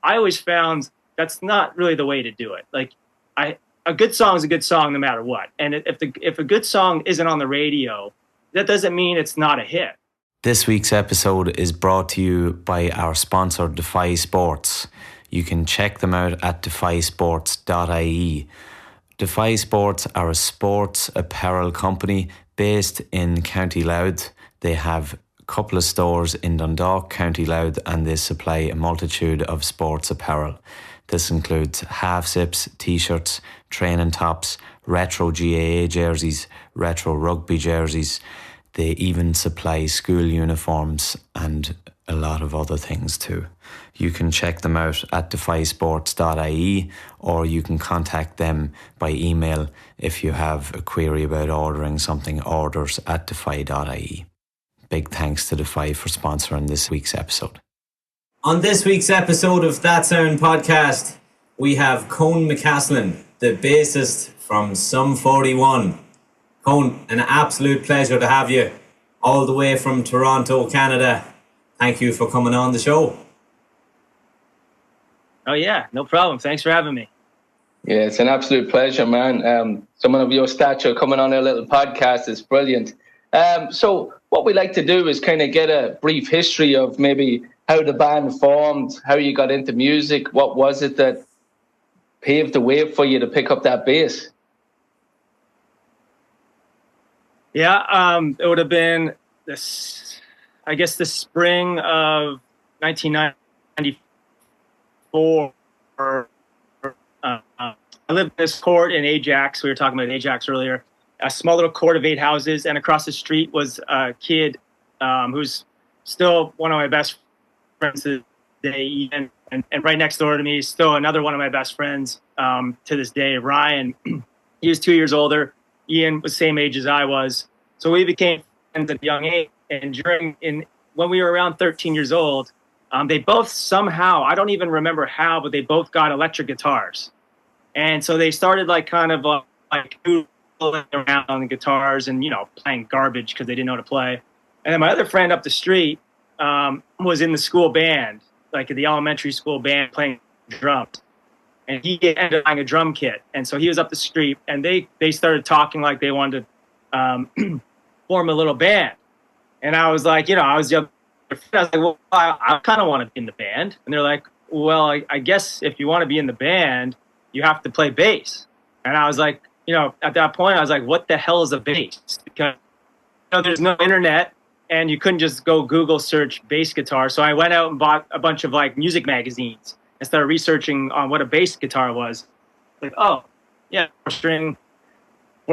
I always found that's not really the way to do it. Like, a good song is a good song no matter what. And if a good song isn't on the radio, that doesn't mean it's not a hit. This week's episode is brought to you by our sponsor, Defy Sports. You can check them out at defysports.ie. Defy Sports are a sports apparel company based in County Louth. They have a couple of stores in Dundalk, County Louth, and they supply a multitude of sports apparel. This includes half-zips, t-shirts, training tops, retro GAA jerseys, retro rugby jerseys. They even supply school uniforms and a lot of other things too. You can check them out at defysports.ie, or you can contact them by email if you have a query about ordering something, orders@defy.ie. Big thanks to Defy for sponsoring this week's episode. On this week's episode of That Sound podcast, we have Cone McCaslin, the bassist from Sum41. Cone, an absolute pleasure to have you all the way from Toronto, Canada. Thank you for coming on the show. Oh yeah, no problem. Thanks for having me. Yeah, it's an absolute pleasure, man. Someone of your stature coming on our little podcast is brilliant. So what we like to do is kind of get a brief history of maybe how the band formed, how you got into music. What was it that paved the way for you to pick up that bass? Yeah, it would have been this, I guess, the spring of 1994. I lived in this court in Ajax. We were talking about Ajax earlier. A small little court of 8 houses, and across the street was a kid who's still one of my best friends today, and right next door to me is still another one of my best friends to this day, Ryan. He was 2 years older. Ian was the same age as I was. So we became friends at a young age. And when we were around 13 years old, they both somehow, I don't even remember how, but they both got electric guitars. And so they started kind of noodling around on the guitars and, playing garbage because they didn't know how to play. And then my other friend up the street was in the school band, like the elementary school band, playing drums. And he ended up buying a drum kit. And so he was up the street, and they started talking like they wanted to form a little band. And I was like, I was young. I was like, well, I kind of want to be in the band. And they're like, well, I guess if you want to be in the band, you have to play bass. And I was like, at that point, I was like, what the hell is a bass? Because there's no internet, and you couldn't just go Google search bass guitar. So I went out and bought a bunch of music magazines and started researching on what a bass guitar was. Like, oh, yeah, four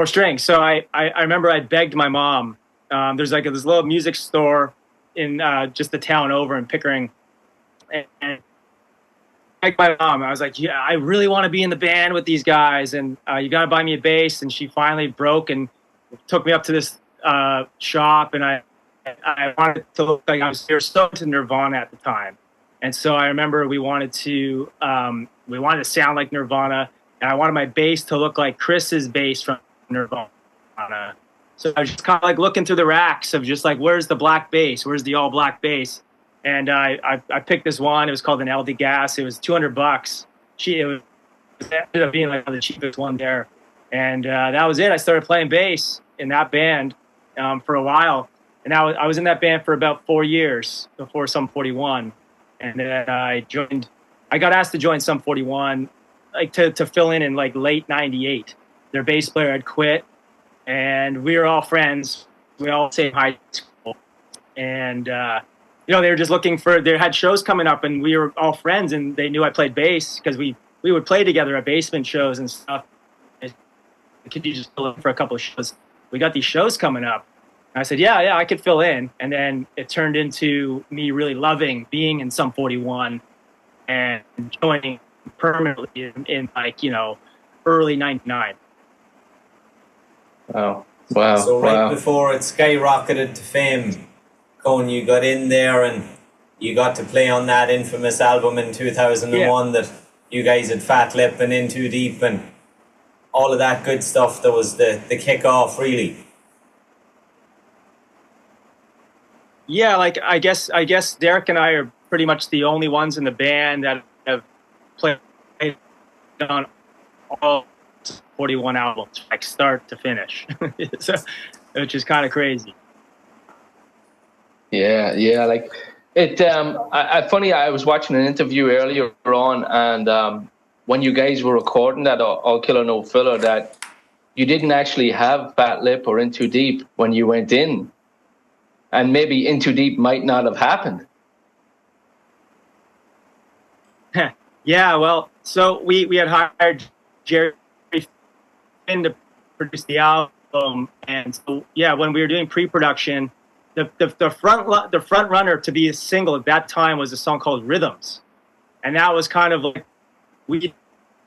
string. So I remember I begged my mom. There's this little music store in just the town over in Pickering. And I begged my mom. I was like, yeah, I really want to be in the band with these guys. And you got to buy me a bass. And she finally broke and took me up to this shop. And I wanted to look like we were so into Nirvana at the time. And so I remember we wanted to sound like Nirvana, and I wanted my bass to look like Chris's bass from Nirvana. So I was just kind of looking through the racks of just where's the black bass? Where's the all black bass? And I picked this one. It was called an LD Gas. It was $200. It ended up being the cheapest one there. And that was it. I started playing bass in that band for a while. And I was in that band for about 4 years before Sum41. And then I got asked to join Sum41, to fill in late 98. Their bass player had quit, and we were all friends. We all same high school. And, they were just they had shows coming up, and we were all friends, and they knew I played bass because we would play together at basement shows and stuff. Could you just fill in for a couple of shows? We got these shows coming up. I said, yeah, I could fill in. And then it turned into me really loving being in Sum41 and joining permanently in early 99. Wow. So right before it skyrocketed to fame, Cone, you got in there and you got to play on that infamous album in 2001 that you guys had Fat Lip and In Too Deep and all of that good stuff. That was the kick-off, really. Yeah, I guess Derek and I are pretty much the only ones in the band that have played on all 41 albums, like start to finish, so, which is kind of crazy. Yeah, like it. Funny, I was watching an interview earlier on, and when you guys were recording that All Killer No Filler, that you didn't actually have Fat Lip or In Too Deep when you went in, and maybe In Too Deep might not have happened. Yeah, well, so we had hired Jerry Finn to produce the album, and so yeah, when we were doing pre-production, the front runner to be a single at that time was a song called Rhythms, and that was kind of like was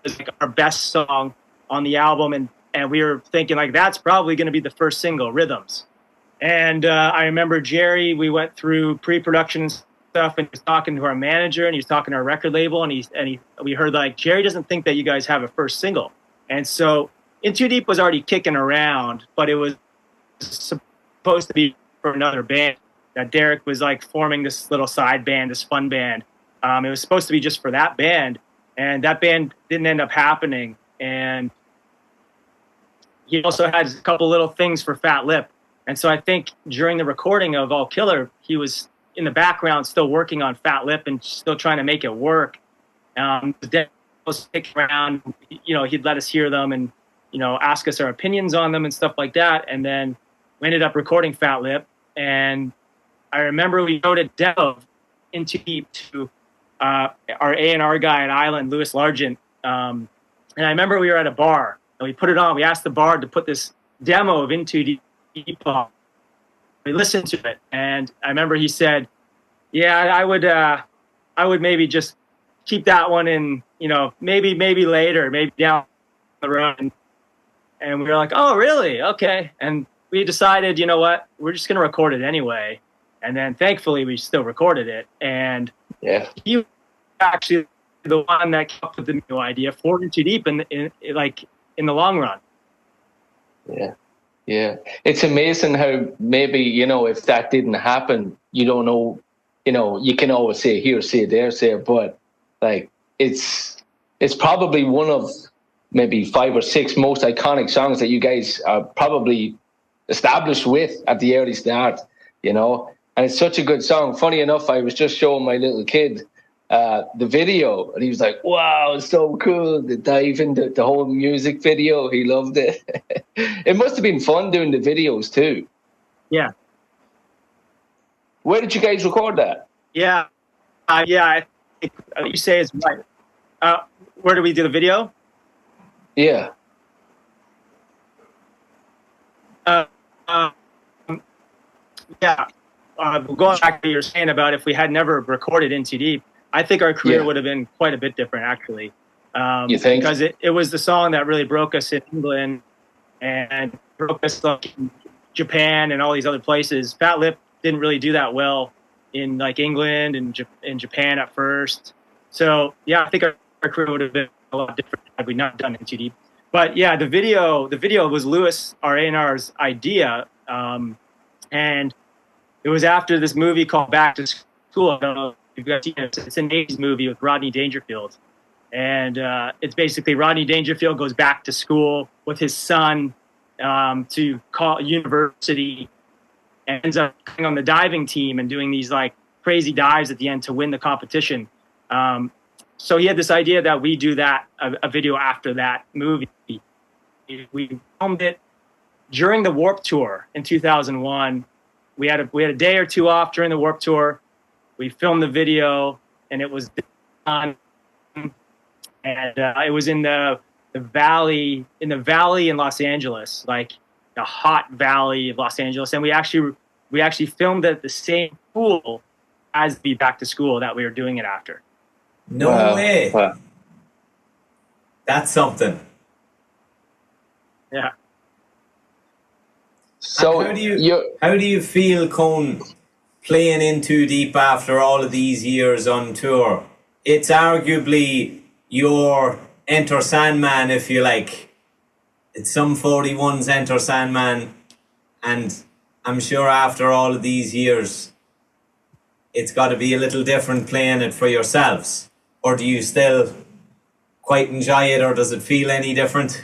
like our best song on the album, and we were thinking like that's probably going to be the first single, Rhythms. And I remember Jerry, we went through pre-production and stuff, and he was talking to our manager, and he was talking to our record label, and we heard like Jerry doesn't think that you guys have a first single, and so In Too Deep was already kicking around, but it was supposed to be for another band that Derek was like forming this little side band, this fun band. It was supposed to be just for that band, and that band didn't end up happening. And he also had a couple little things for Fat Lip. And so I think during the recording of All Killer, he was in the background still working on Fat Lip and still trying to make it work. Derek was sticking around, he'd let us hear them and, ask us our opinions on them and stuff like that. And then we ended up recording Fat Lip. And I remember we wrote a demo of In Too Deep to our A&R guy at Island, Louis Largent. And I remember we were at a bar and we put it on. We asked the bar to put this demo of In Too Deep on. We listened to it, and I remember he said, "Yeah, I would maybe just keep that one in, maybe later, maybe down the road." And we were like, "Oh, really? Okay." And we decided, you know what, we're just going to record it anyway. And then thankfully we still recorded it. And yeah, he was actually the one that came up with the new idea for In Too Deep in the long run. Yeah. It's amazing how maybe, if that didn't happen, you don't know, you can always say here, say there, say, but like, it's probably one of maybe 5 or 6 most iconic songs that you guys are probably established with at the early start, and it's such a good song. Funny enough, I was just showing my little kid the video, and he was like, "Wow, it's so cool!" The dive into the whole music video, he loved it. It must have been fun doing the videos too. Yeah. Where did you guys record that? Yeah, I think you say it's right. Where do we do the video? Yeah. Going back to what you were saying about if we had never recorded In Too Deep, I think our career would have been quite a bit different, actually. You think? Because it was the song that really broke us in England and broke us like in Japan and all these other places. Fat Lip didn't really do that well in like England and in Japan at first. So yeah, I think our career would have been a lot different had we not done In Too Deep. But yeah, the video was Louis, our A&R's idea, and it was after this movie called Back to School. I don't know if you've guys seen it. It's an 80s movie with Rodney Dangerfield. And it's basically Rodney Dangerfield goes back to school with his son to call university and ends up going on the diving team and doing these like crazy dives at the end to win the competition. So he had this idea that we do a video after that movie. We filmed it during the Warped Tour in 2001. We had a day or two off during the Warped Tour. We filmed the video, and it was done. And it was in the valley in Los Angeles, like the hot valley of Los Angeles. And we actually filmed it at the same pool as the Back to School that we were doing it after. No way. Wow. That's something. Yeah. So how do you feel, Cone, playing In Too Deep after all of these years on tour? It's arguably your Enter Sandman, if you like. It's Sum41's Enter Sandman, and I'm sure after all of these years, it's got to be a little different playing it for yourselves. Or do you still quite enjoy it, or does it feel any different?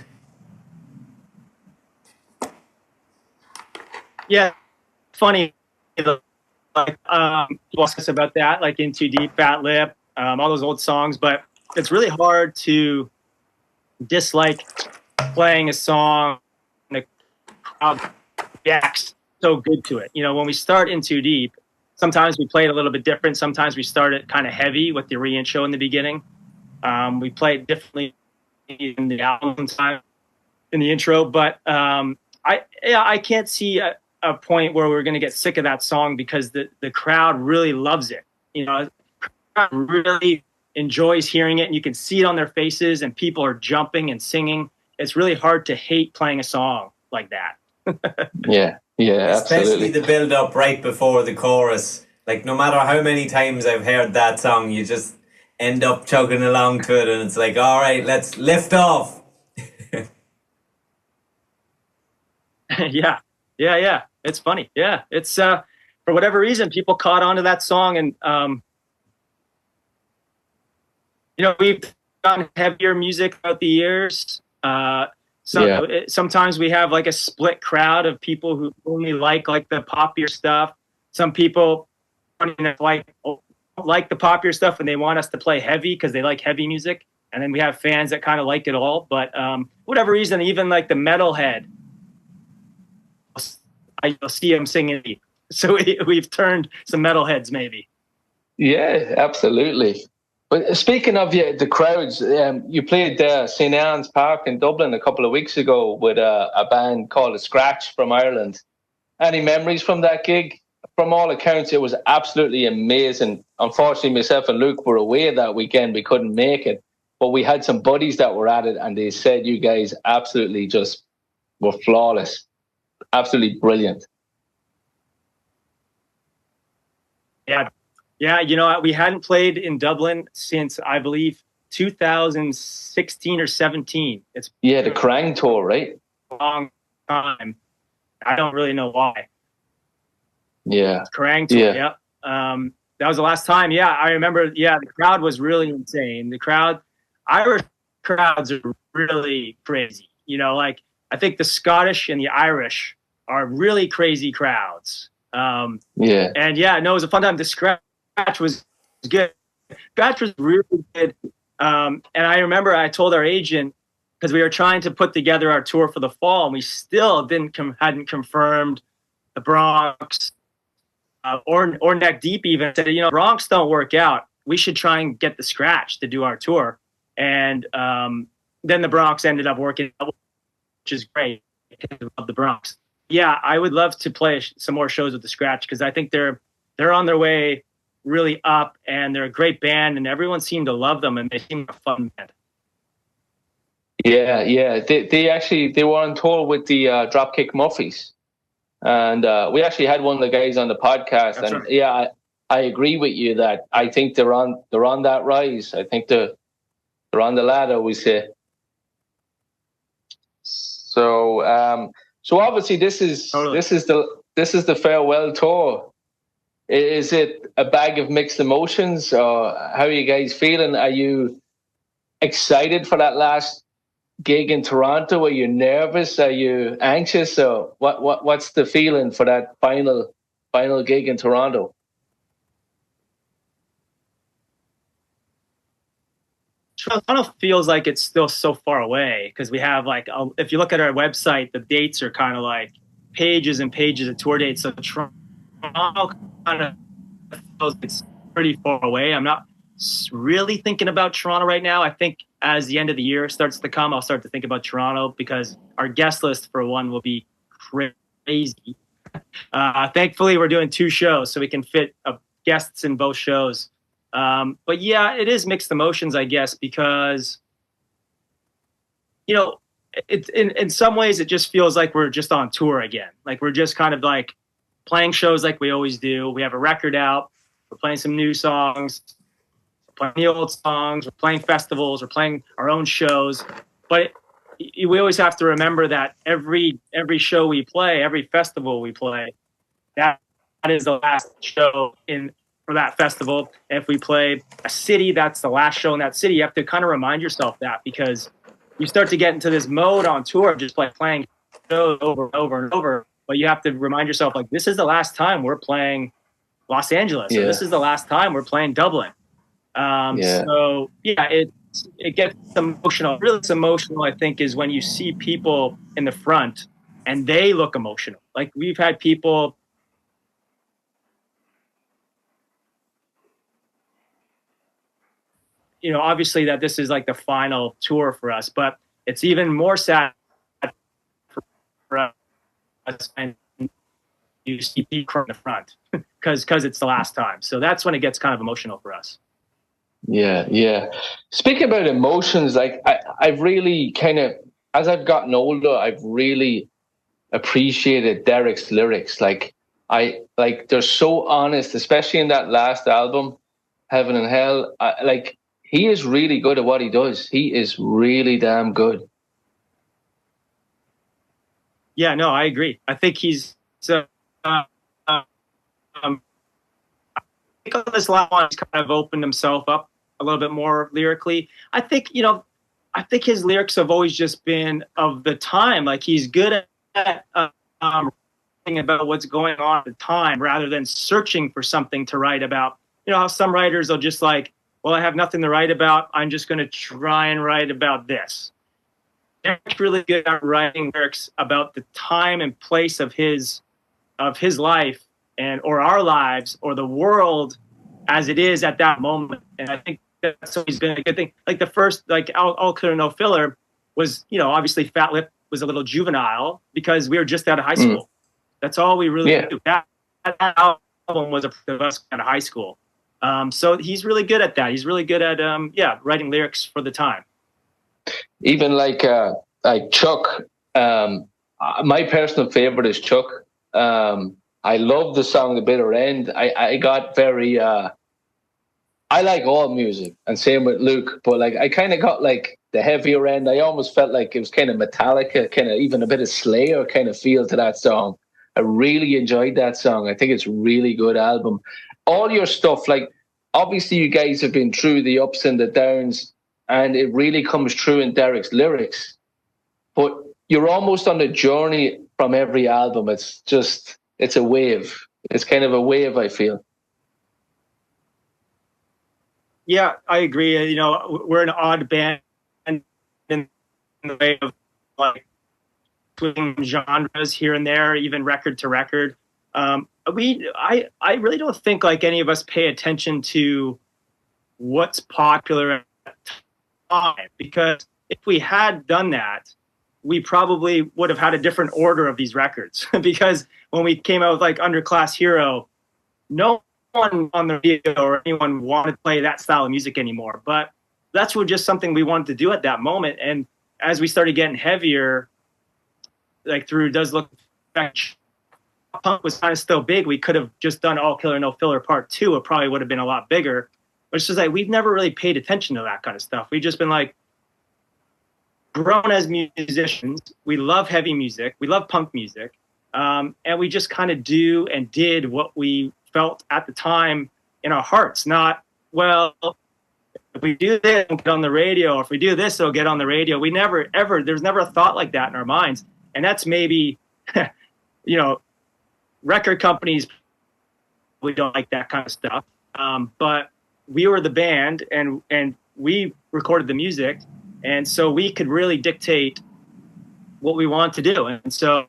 Yeah, funny. Like, lost us about that, like In Too Deep, Fat Lip, all those old songs. But it's really hard to dislike playing a song and the crowd reacts so good to it. You know, when we start In Too Deep, sometimes we play it a little bit different. Sometimes we start it kind of heavy with the re-intro in the beginning. We play it differently in the album time, in the intro. But I can't see a point where we're going to get sick of that song because the crowd really loves it. You know, the crowd really enjoys hearing it, and you can see it on their faces, and people are jumping and singing. It's really hard to hate playing a song like that. Yeah, Especially absolutely. the build up right before the chorus. Like, no matter how many times I've heard that song, you just end up chugging along to it, and it's like, all right, let's lift off. Yeah. It's funny. Yeah, it's for whatever reason people caught on to that song, and you know, we've done heavier music throughout the years. Sometimes we have like a split crowd of people who only like the poppier stuff. Some people like the poppier stuff and they want us to play heavy because they like heavy music, and then we have fans that kind of like it all. But whatever reason, even like the metalhead, you'll see them singing. So we've turned some metalheads, maybe. Yeah, absolutely. But speaking of the crowds, you played St. Anne's Park in Dublin a couple of weeks ago with a band called The Scratch from Ireland. Any memories from that gig? From all accounts, it was absolutely amazing. Unfortunately, myself and Luke were away that weekend. We couldn't make it. But we had some buddies that were at it, and they said you guys absolutely just were flawless. Absolutely brilliant. Yeah, you know, we hadn't played in Dublin since, I believe, 2016 or 17. It's the Krang tour, right? a long time. I don't really know why. Yeah. Krang tour, yeah. That was the last time. Yeah, I remember. Yeah, the crowd was really insane. Irish crowds are really crazy. You know, like I think the Scottish and the Irish are really crazy crowds. And it was a fun time. The Scratch was good. Scratch was really good. And I remember I told our agent, because we were trying to put together our tour for the fall, and we still hadn't confirmed the Bronx or Neck Deep. Even said, you know, Bronx don't work out. We should try and get the Scratch to do our tour. And then the Bronx ended up working out, which is great because of the Bronx. Yeah, I would love to play some more shows with the Scratch because I think they're on their way really up, and they're a great band, and everyone seemed to love them, and they seem a fun band. Yeah. They were on tour with the Dropkick Murphys, and we actually had one of the guys on the podcast. That's and right. Yeah, I agree with you that I think they're on that rise. I think they're on the ladder, we say. So obviously this is the farewell tour. Is it a bag of mixed emotions, or how are you guys feeling? Are you excited for that last gig in Toronto? Are you nervous? Are you anxious? Or what's the feeling for that final gig in Toronto? Toronto feels like it's still so far away because we have if you look at our website, the dates are kind of like pages and pages of tour dates. So Toronto kind of feels it's pretty far away. I'm not really thinking about Toronto right now. I think as the end of the year starts to come, I'll start to think about Toronto because our guest list for one will be crazy. Thankfully, we're doing 2 shows, so we can fit guests in both shows. But yeah, it is mixed emotions, I guess, because, you know, in some ways it just feels like we're just on tour again. Like we're just kind of like playing shows like we always do. We have a record out. We're playing some new songs. We're playing the old songs. We're playing festivals. We're playing our own shows. But we always have to remember that every show we play, every festival we play, that is the last show in for that festival. And if we play a city, that's the last show in that city. You have to kind of remind yourself that, because you start to get into this mode on tour, just like playing shows over and over and over. But you have to remind yourself, like, this is the last time we're playing Los Angeles, or this is the last time we're playing Dublin. So yeah, it gets emotional. Really, it's emotional, I think, is when you see people in the front and they look emotional. Like, we've had people, you know, obviously that this is like the final tour for us, but it's even more sad for us when you see people in the front because it's the last time. So that's when it gets kind of emotional for us. Yeah. Speaking about emotions, like I've really kind of, as I've gotten older, I've really appreciated Derek's lyrics. Like they're so honest, especially in that last album, Heaven and Hell. Like, he is really good at what he does. He is really damn good. Yeah, no, I agree. I think he's I think on this last one, he's kind of opened himself up a little bit more lyrically. I think, you know, I think his lyrics have always just been of the time. Like, he's good at writing about what's going on at the time rather than searching for something to write about. You know how some writers will just like, well, I have nothing to write about, I'm just going to try and write about this. Derek's really good at writing lyrics about the time and place of his life or our lives or the world as it is at that moment. And I think that's always been a good thing. Like, the first, like, All Clear No Filler was, you know, obviously Fat Lip was a little juvenile because we were just out of high school. That's all we really do. That album was a product of us out of high school. So he's really good at that. He's really good at writing lyrics for the time. Even like Chuck. My personal favorite is Chuck. I love the song The Bitter End. I got very I like all music, and same with Luke, but like I kind of got like the heavier end. I almost felt like it was kind of Metallica, kind of even a bit of Slayer kind of feel to that song. I really enjoyed that song. I think it's a really good album. All your stuff, like, obviously you guys have been through the ups and the downs, and it really comes through in Derek's lyrics. But you're almost on a journey from every album. It's a wave. It's kind of a wave, I feel. Yeah, I agree. You know, we're an odd band in the way of like switching genres here and there, even record to record. I really don't think like any of us pay attention to what's popular at the time, because if we had done that, we probably would have had a different order of these records. Because when we came out with like Underclass Hero, no one on the radio or anyone wanted to play that style of music anymore. But that's just something we wanted to do at that moment. And as we started getting heavier, like through Does Look Back, punk was kind of still big. We could have just done All Killer No Filler Part 2. It probably would have been a lot bigger. But it's just like, we've never really paid attention to that kind of stuff. We've just been like, grown as musicians. We love heavy music. We love punk music. And we just kind of do and did what we felt at the time in our hearts. Not, well, if we do this, it'll get on the radio. Or if we do this, it'll get on the radio. We never, ever, there's never a thought like that in our minds. And that's maybe, you know, record companies, we don't like that kind of stuff. But we were the band, and we recorded the music. And so we could really dictate what we want to do. And so,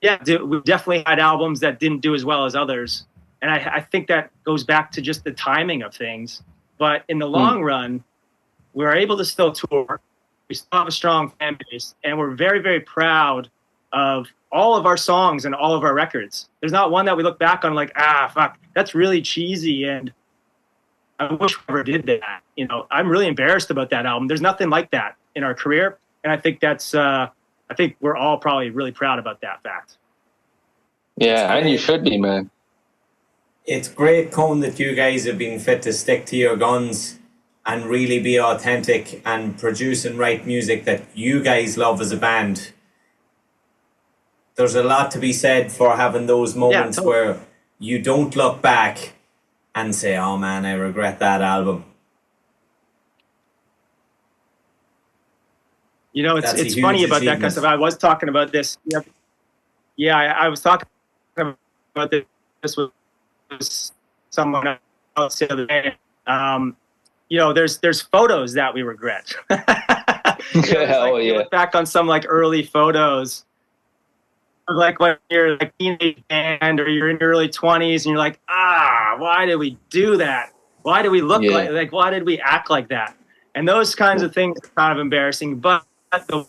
yeah, we definitely had albums that didn't do as well as others. And I think that goes back to just the timing of things. But in the long run, we were able to still tour. We still have a strong fan base. And we're very, very proud of all of our songs and all of our records. There's not one that we look back on like, fuck, that's really cheesy, and I wish we ever did that. You know, I'm really embarrassed about that album. There's nothing like that in our career. And I think that's, I think we're all probably really proud about that fact. Yeah, and you should be, man. It's great, Cone, that you guys have been fit to stick to your guns and really be authentic and produce and write music that you guys love as a band. There's a lot to be said for having those moments where you don't look back and say, oh man, I regret that album? You know, That's a it's huge funny about that because achievement. I was talking about this. Yeah, I was talking about this with someone else the other day. You know, there's photos that we regret. You know, Oh you yeah. look back on some like early photos, like when you're like teenage band or you're in your early 20s, and you're like, why did we do that? Why do we look Yeah. like why did we act like that? And those kinds of things are kind of embarrassing. But the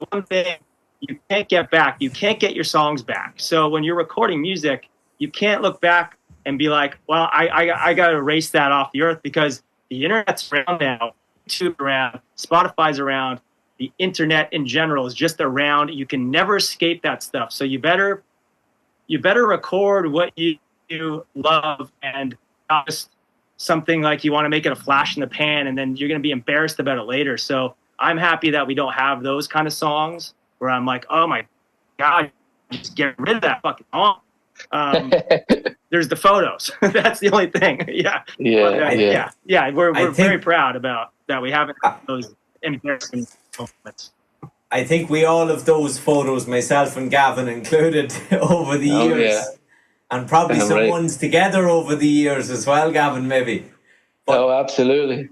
one thing you can't get back, you can't get your songs back. So when you're recording music, you can't look back and be like, well, I got to erase that off the earth, because the internet's around now, YouTube around, Spotify's around, the internet in general is just around. You can never escape that stuff. So you better record what you love, and not just something like you want to make it a flash in the pan and then you're going to be embarrassed about it later. So I'm happy that we don't have those kind of songs where I'm like, oh my God, just get rid of that fucking song. There's the photos. That's the only thing. Yeah. Yeah. We're very proud about that. We haven't had those embarrassing moments. I think we all have those photos, myself and Gavin included, over the years. Yeah. And probably some right. ones together over the years as well, Gavin, maybe. But absolutely.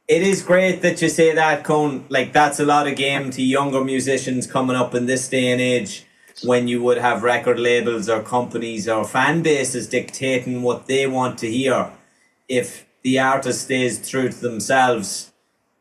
It is great that you say that, Cone. Like, that's a lot of game to younger musicians coming up in this day and age, when you would have record labels or companies or fan bases dictating what they want to hear. If the artist stays true to themselves,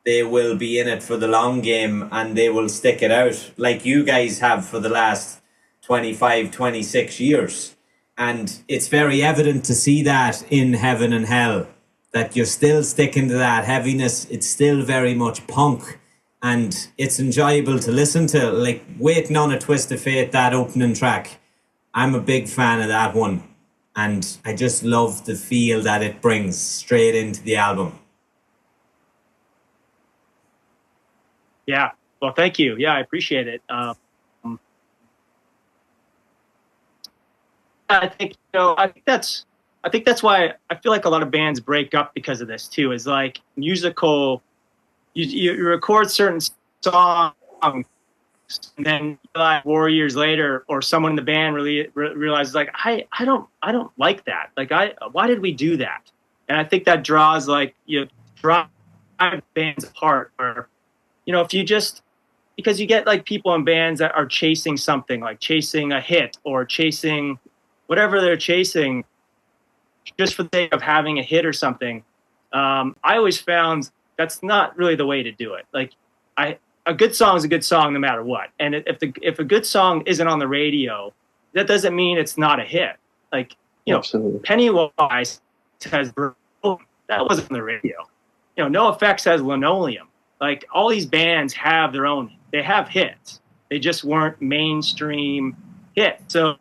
they will be in it for the long game and they will stick it out, like you guys have for the last 25, 26 years. And it's very evident to see that in Heaven and Hell, that you're still sticking to that heaviness. It's still very much punk, and it's enjoyable to listen to. Like Waiting on a Twist of Fate, that opening track, I'm a big fan of that one. And I just love the feel that it brings straight into the album. Yeah. Well, thank you. Yeah, I appreciate it. I think I think that's why I feel like a lot of bands break up because of this too. Is like musical, you record certain songs, and then like 4 years later, or someone in the band really realizes like I don't like that. Like why did we do that? And I think that draws bands apart. Or if you just, because you get like people in bands that are chasing something, like chasing a hit or chasing whatever they're chasing, just for the sake of having a hit or something. I always found that's not really the way to do it. Like a good song is a good song no matter what. And if a good song isn't on the radio, that doesn't mean it's not a hit. Like, Absolutely. Pennywise has that wasn't on the radio. No Effects has Linoleum. Like all these bands have they have hits. They just weren't mainstream hits. So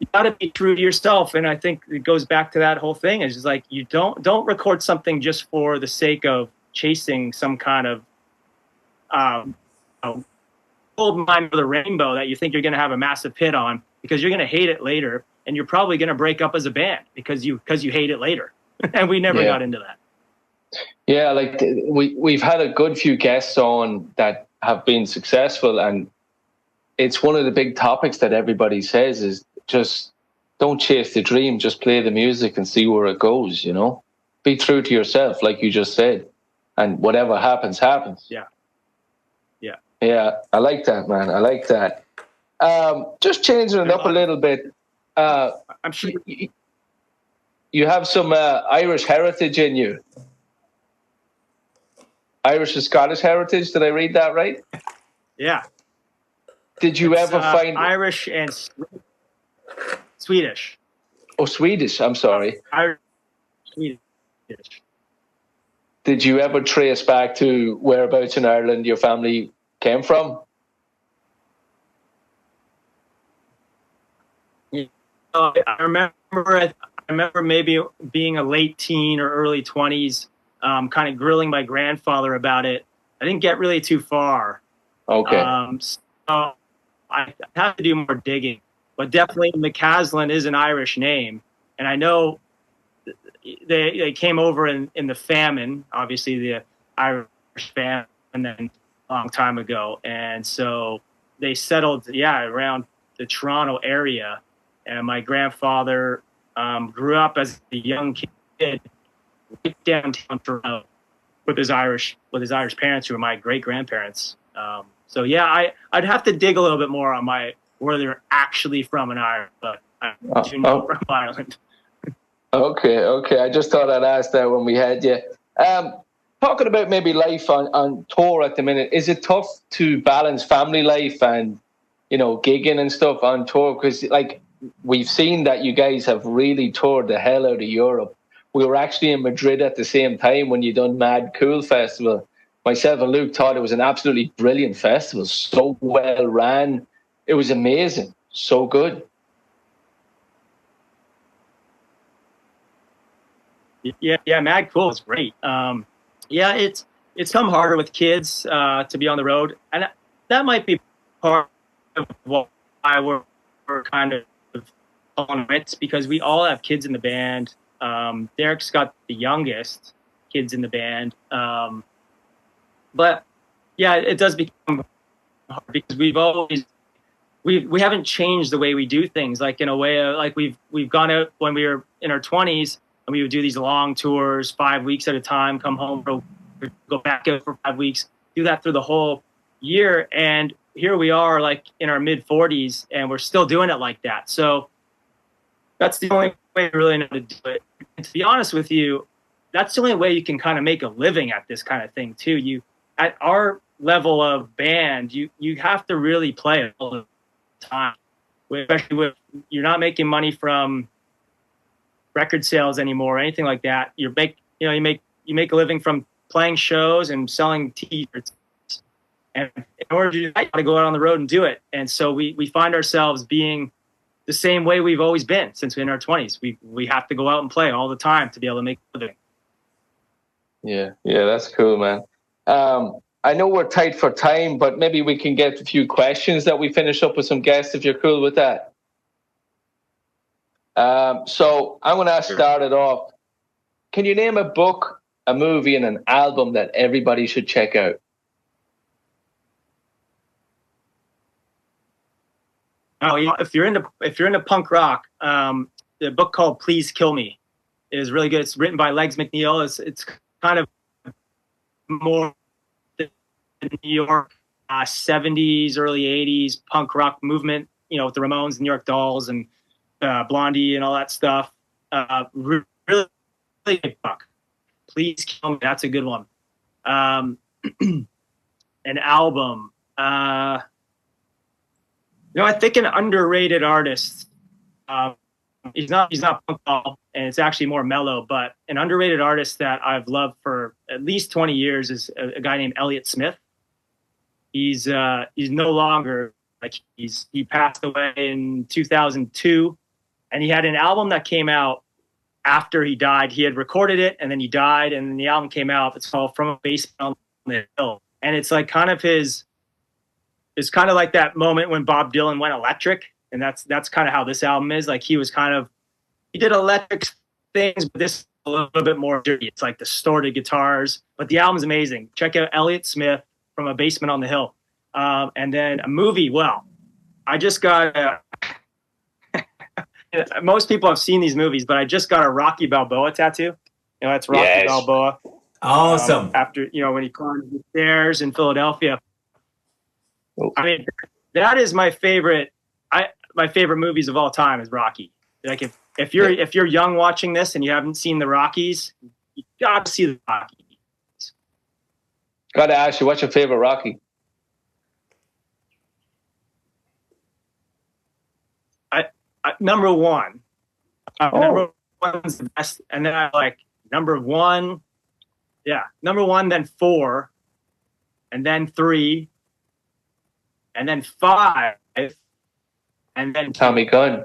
you got to be true to yourself, and I think it goes back to that whole thing. It's just like you don't record something just for the sake of chasing some kind of gold mine of the rainbow that you think you're going to have a massive hit on, because you're going to hate it later, and you're probably going to break up as a band because you hate it later. And we never got into that. Yeah, like we've had a good few guests on that have been successful, and it's one of the big topics that everybody says is, just don't chase the dream, just play the music and see where it goes, Be true to yourself, like you just said, and whatever happens, happens. Yeah. Yeah, I like that, man. I like that. Just changing it up a little bit. I'm sure you have some Irish heritage in you. Irish and Scottish heritage, did I read that right? Yeah. Did you ever find Irish and Swedish? Oh, Swedish. I'm sorry. Irish, Swedish. Did you ever trace back to whereabouts in Ireland your family came from? I remember maybe being a late teen or early 20s, kind of grilling my grandfather about it. I didn't get really too far. Okay. So I have to do more digging. But definitely McCaslin is an Irish name. And I know they came over in the famine, obviously the Irish famine, then a long time ago, and so they settled around the Toronto area. And my grandfather grew up as a young kid right downtown Toronto with his Irish parents, who were my great grandparents. So yeah, I'd have to dig a little bit more on where they're actually from in Ireland, but I do know from Ireland. Okay. I just thought I'd ask that when we had you. Talking about maybe life on tour at the minute, is it tough to balance family life and, gigging and stuff on tour? Because like we've seen that you guys have really toured the hell out of Europe. We were actually in Madrid at the same time when you done Mad Cool Festival. Myself and Luke thought it was an absolutely brilliant festival, so well ran. It was amazing, so good. Yeah, Mad Cool was great. It's come harder with kids to be on the road, and that might be part of why we're kind of on it, because we all have kids in the band. Derek's got the youngest kids in the band, but yeah, it does become hard because we haven't changed the way we do things. Like in a way, like we've gone out when we were in our 20s. And we would do these long tours, 5 weeks at a time, come home, go back out for 5 weeks, do that through the whole year. And here we are like in our mid 40s and we're still doing it like that. So that's the only way we really know to do it. And to be honest with you, that's the only way you can kind of make a living at this kind of thing too. At our level of band, you have to really play all the time, especially with you're not making money from record sales anymore or anything like that. You make a living from playing shows and selling t-shirts, and in order to do that, you got to go out on the road and do it. And so we find ourselves being the same way we've always been since we're in our 20s. We have to go out and play all the time to be able to make a living. Yeah, that's cool, man. I know we're tight for time, but maybe we can get a few questions that we finish up with some guests if you're cool with that. So I'm going to start it off. Can you name a book, a movie, and an album that everybody should check out? Oh, if you're into punk rock, the book called "Please Kill Me" is really good. It's written by Legs McNeil. It's kind of more the New York 70s, early 80s punk rock movement. With the Ramones, New York Dolls, and Blondie and all that stuff. Really good book. Please Kill Me. That's a good one. An album. I think an underrated artist. He's not punk ball, and it's actually more mellow. But an underrated artist that I've loved for at least 20 years is a guy named Elliott Smith. He's no longer, like, he passed away in 2002. And he had an album that came out after he died. He had recorded it, and then he died, and then the album came out. It's called "From a Basement on the Hill," and it's like it's kind of like that moment when Bob Dylan went electric, and that's kind of how this album is. Like he did electric things, but this is a little bit more dirty. It's like distorted guitars, but the album's amazing. Check out Elliott Smith, "From a Basement on the Hill," and then a movie. Well, I just got. Most people have seen these movies, but I just got a Rocky Balboa tattoo. That's Rocky Balboa. Awesome. After, when he climbed the stairs in Philadelphia. I mean, that is my favorite. My favorite movies of all time is Rocky. Like if you're young watching this and you haven't seen the Rockies, you got to see the Rockies. Got to ask you, what's your favorite Rocky? Number one. Number one's the best, and then I like number one. Yeah, number one, then 4, and then 3, and then 5, and then Tommy Gunn.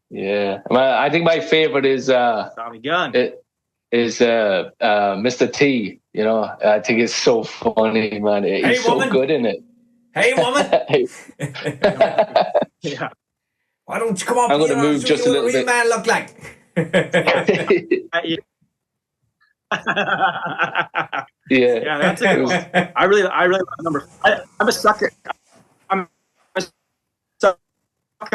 Yeah, I think my favorite is Tommy Gunn. It is Mr. T. I think it's so funny, man. He's so good in it. Hey, woman. Yeah. Why don't you come up I'm here going to move and show just you a what little a real bit. man look like? Yeah, that's a good one. I really love number. I'm a sucker. I'm a sucker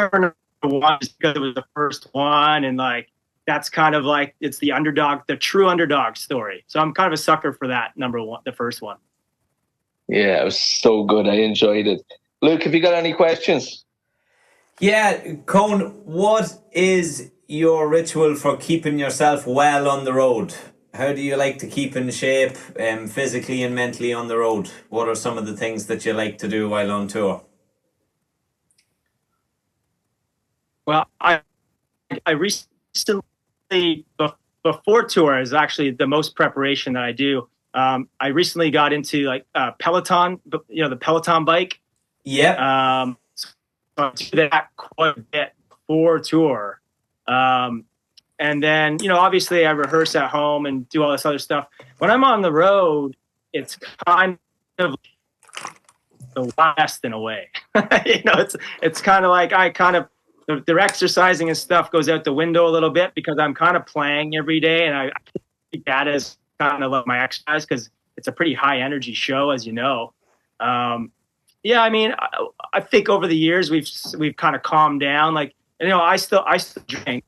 for number one just because it was the first one, and like that's kind of like it's the underdog, the true underdog story. So I'm kind of a sucker for that number one, the first one. Yeah, it was so good. I enjoyed it. Luke, have you got any questions? Yeah, Cone, what is your ritual for keeping yourself well on the road? How do you like to keep in shape physically and mentally on the road? What are some of the things that you like to do while on tour? Well, I recently before tour is actually the most preparation that I do. I recently got into like Peloton, the Peloton bike. Yep. So I do that quite a bit before tour. And then, obviously I rehearse at home and do all this other stuff. When I'm on the road, it's kind of the West in a way. It's kind of like the exercising and stuff goes out the window a little bit because I'm kind of playing every day. And I think that is kind of like my exercise because it's a pretty high energy show, as you know. Yeah, I mean, I think over the years we've kind of calmed down. Like, I still drink.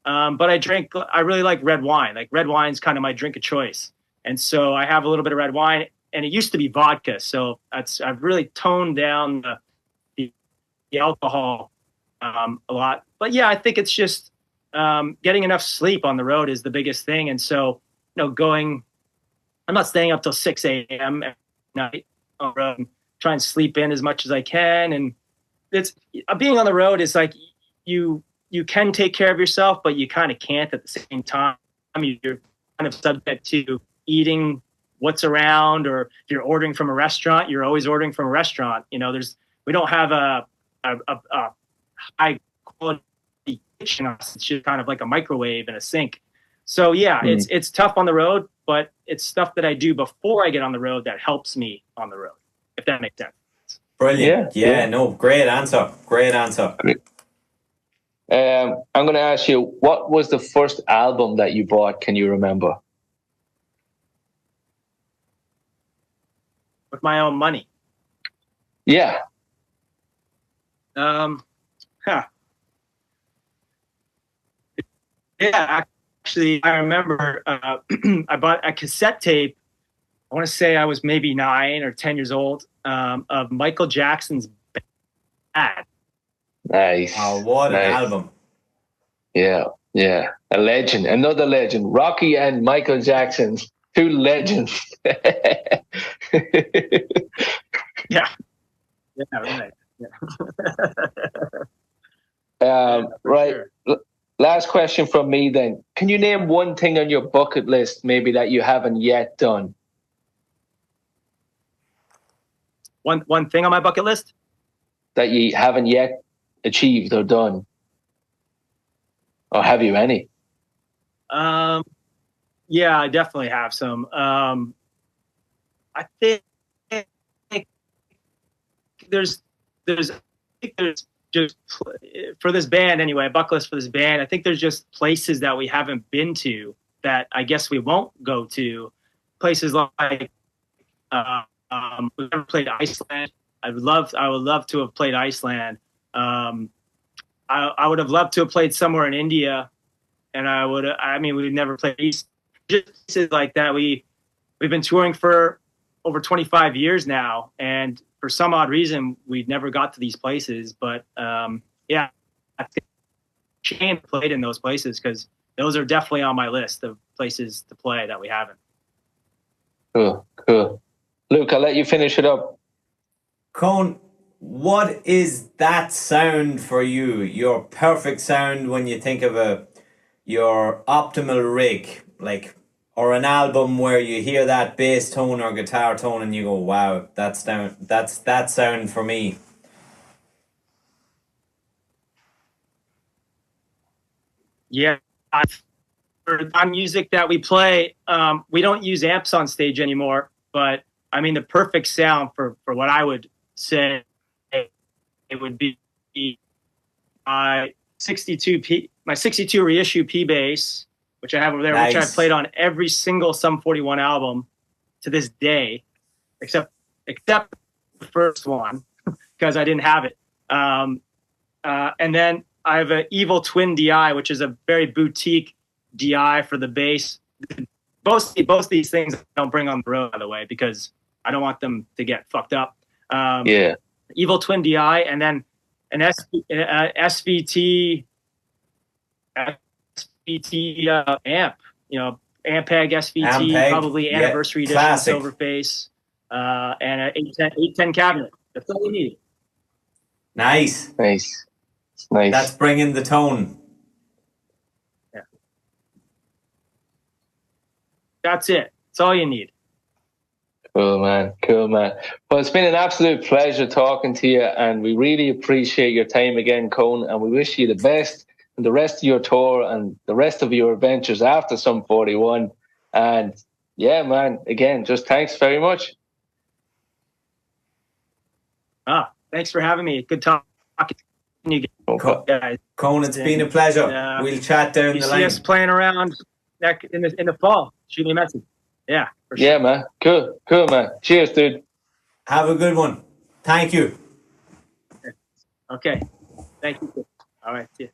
But I really like red wine. Like red wine's kind of my drink of choice. And so I have a little bit of red wine, and it used to be vodka. So I've really toned down the alcohol a lot. But yeah, I think it's just getting enough sleep on the road is the biggest thing. And so, I'm not staying up till 6 a.m. at night on the road. Try and sleep in as much as I can. And it's being on the road is like you can take care of yourself, but you kind of can't at the same time. I mean, you're kind of subject to eating what's around, or if you're ordering from a restaurant, you're always ordering from a restaurant. We don't have a high quality kitchen. It's just kind of like a microwave and a sink. So yeah, it's tough on the road, but it's stuff that I do before I get on the road that helps me on the road, if that makes sense. Brilliant. Yeah. No, great answer. Great answer. Great. I'm going to ask you, what was the first album that you bought? Can you remember? With my own money. Yeah. Yeah, actually, I remember I bought a cassette tape. I want to say I was maybe 9 or 10 years old of Michael Jackson's Bad. Nice. Oh, what an album. Yeah. A legend. Another legend. Rocky and Michael Jackson. Two legends. Yeah. Yeah, right. Yeah. Right. Sure. Last question from me then. Can you name one thing on your bucket list maybe that you haven't yet done? One thing on my bucket list? That you haven't yet achieved or done? Or have you any? Yeah, I definitely have some. I think there's just for this band anyway, a bucket list for this band. I think there's just places that we haven't been to that I guess we won't go to. Places like we've never played Iceland. I would love to have played Iceland. I would have loved to have played somewhere in India, and we've never played East. Just places like that. We've been touring for over 25 years now, and for some odd reason, we never got to these places. But yeah, I think Shane played in those places because those are definitely on my list of places to play that we haven't. Cool. Luke, I'll let you finish it up. Cone, what is that sound for you? Your perfect sound when you think of your optimal rig, or an album where you hear that bass tone or guitar tone and you go, wow, that's that sound for me. Yeah, on music that we play, we don't use amps on stage anymore, but I mean the perfect sound for what I would say it would be 62 my 62 reissue P bass, which I have over there, which I've played on every single Sum41 album to this day, except the first one because I didn't have it. And then I have an Evil Twin DI, which is a very boutique DI for the bass. Both these things I don't bring on the road, by the way, because I don't want them to get fucked up. Evil Twin DI, and then an SVT amp, Ampeg SVT, probably anniversary edition silver face, and an 810 cabinet. That's all we need. Nice. That's bringing the tone. Yeah. That's it. That's all you need. Cool, man. Well, it's been an absolute pleasure talking to you, and we really appreciate your time again, Cone, and we wish you the best in the rest of your tour and the rest of your adventures after Sum41. And yeah, man, again, just thanks very much. Thanks for having me. Good talking to you guys. Cone, it's been a pleasure. We'll chat down the line. See us playing around in the fall. Shoot me a message. Yeah, for sure. Yeah, man. Cool, man. Cheers, dude. Have a good one. Thank you. Okay. Thank you. All right. See you.